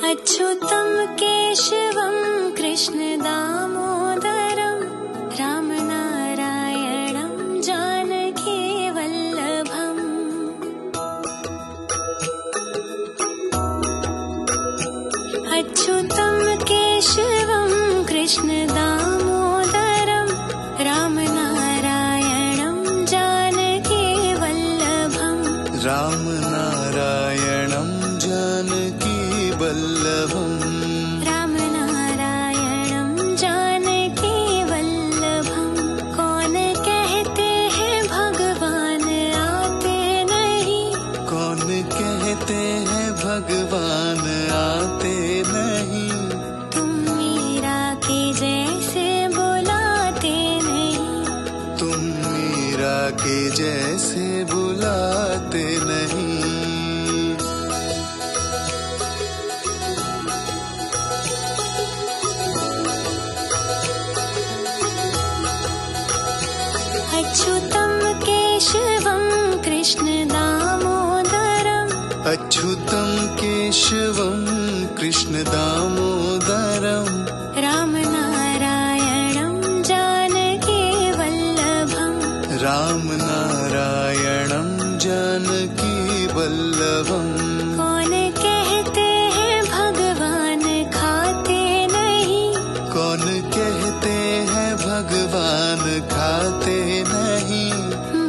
अच्युतं केशवं कृष्णदामोदरं रामनारायणं जानकी वल्लभम्। अच्युतं केशवं कृष्णदामोदरं रामनारायणं जानकी वल्लभम्। रामनारायणं जानकी वल्लभम्। रामनारायणं जानकी वल्लभम्। कौन कहते हैं भगवान आते नहीं, कौन कहते हैं भगवान आते नहीं, तुम मीरा के जैसे बुलाते नहीं, तुम मीरा के जैसे बुलाते नहीं। अच्युतं केशवं कृष्णदामोदरं अच्युतं केशवं कृष्णदामोदरं रामनारायणं जानकी वल्लभम्। रामनारायणं जानकी वल्लभम्। कौन कहते हैं भगवान खाते नहीं, कौन कहते हैं भगवान खाते नहीं,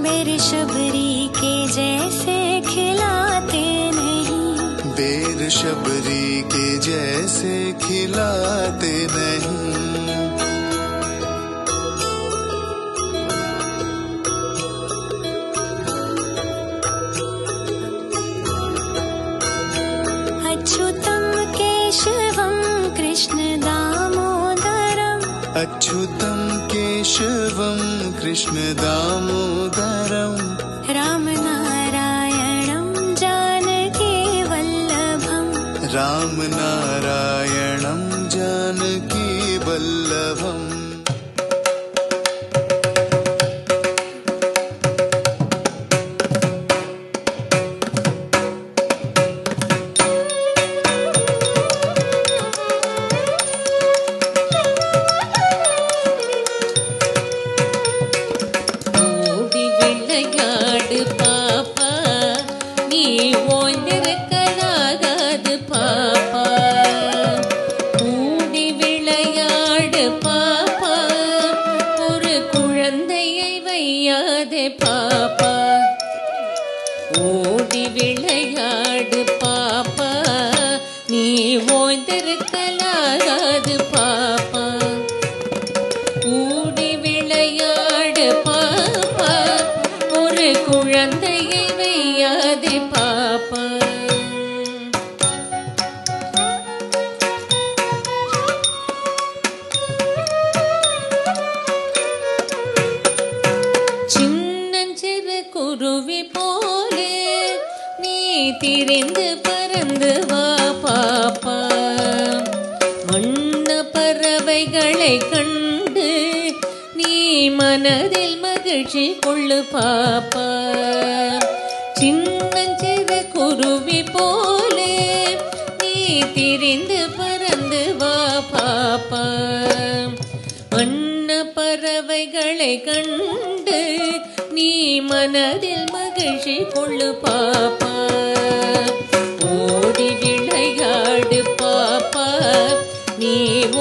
बेर शबरी के जैसे खिलाते नहीं, बेर शबरी के जैसे खिलाते नहीं। अच्युतं केशवं कृष्णदामोदरं अच्युतं केशवं कृष्णदामोदरं रामनारायणं जानकी वल्लभम्। रामनारायणं जानकी वल्लभम्। ஓடி விளையாடு பாப்பா, நீ ஓய்ந்திருக்கலாகாது பாப்பா. கூடி விளையாடு பாப்பா, ஒரு குழந்தையை வையாதே பாப்பா. சின்னஞ்சிறு குருவி போலே நீ திரிந்து பறந்து வா பாப்பா. வண்ண பறவைகளை கண்டு நீ மனதில் மகிழ்ச்சி கொள்ளு பாப்பா. சின்னஞ்சிறு குருவி போலே நீ திரிந்து பறந்து வா பாப்பா. வண்ண பறவைகளை கண்டு நீ மனதில் மகிழ்ச்சி கொள்ளு பாப்பா. ஓடி விளையாடு பாப்பா, நீ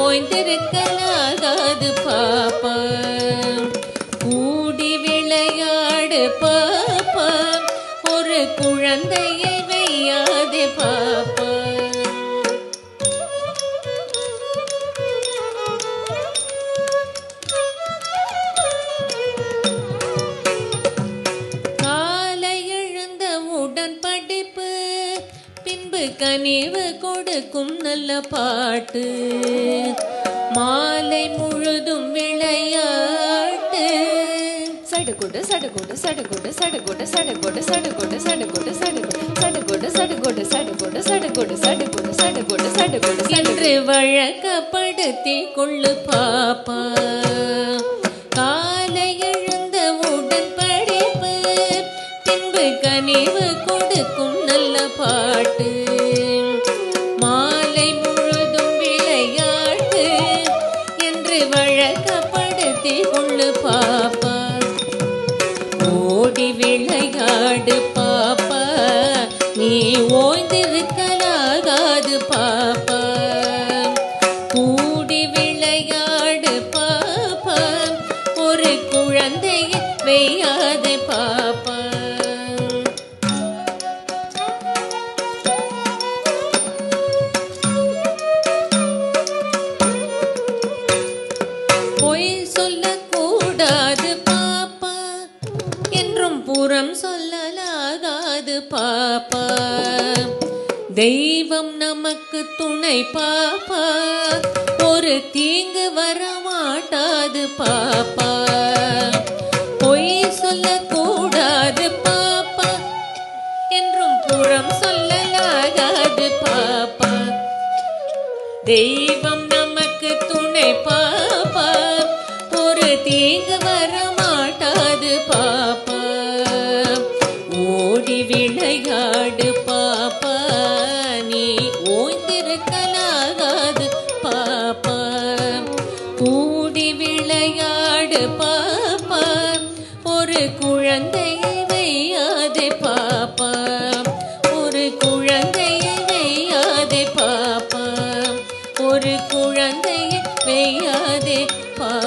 ஓய்ந்திருக்கலாகாது பாப்பா. கூடி விளையாடு பாப்பா, ஒரு குழந்தையை வையாதே பாப்பா. படிப்பு பின்பு கனிவு கொடுக்கும் நல்ல பாட்டு. மாலை முழுதும் விளையாட்டு. சடுகுடு சடுகுடு சடுகுடு சடுகுடு சடுகுடு சடுகுடு சடுகுடு சடுகுடு சடுகுடு சடுகுடு சடுகுடு சடுகுடு சடுகுடு சடுகுடு என்று வழக்கப்படுத்தி கொள்ளு பாப்பா. காலை எழுந்தவுடன் படிப்பு பின்பு கனிவு கொடுக்கும் நல்ல பாட்டு. மாலை என்று வழக்கப்படுத்தி கொள்ளு பாப்பா. ஓடி விளையாடு பாப்பா, நீ ஓய்ந்திருக்கலாகாது பாப்பா. கூடி விளையாடு பாப்பா, ஒரு குழந்தையை வெய்யாது பாப்பா. பொய் சொல்லக்கூடாது பாப்பா, என்றும் புறம் சொல்லலாகாது பாப்பா. தெய்வம் நமக்கு துணை பாப்பா, ஒரு தீங்கு வரமாட்டாது பாப்பா. பொய் சொல்லக்கூடாது பாப்பா, என்றும் புறம் சொல்லலாகாது பாப்பா. தெய்வம் நமக்கு துணை பாப்பா, ஒரு தீங்கு வரமாட்டாது பாப்பா. ஓடி விளையாடு பாப்பா, நீ ஓய்ந்திருக்கலாகாது பாப்பா. கூடி விளையாடு பாப்பா, ஒரு குழந்தையை வெய்யாதே பாப்பா. ஒரு குழந்தையை வெய்யாதே பாப்பா. ஒரு குழந்தையை வெய்யாதே பாப்பா.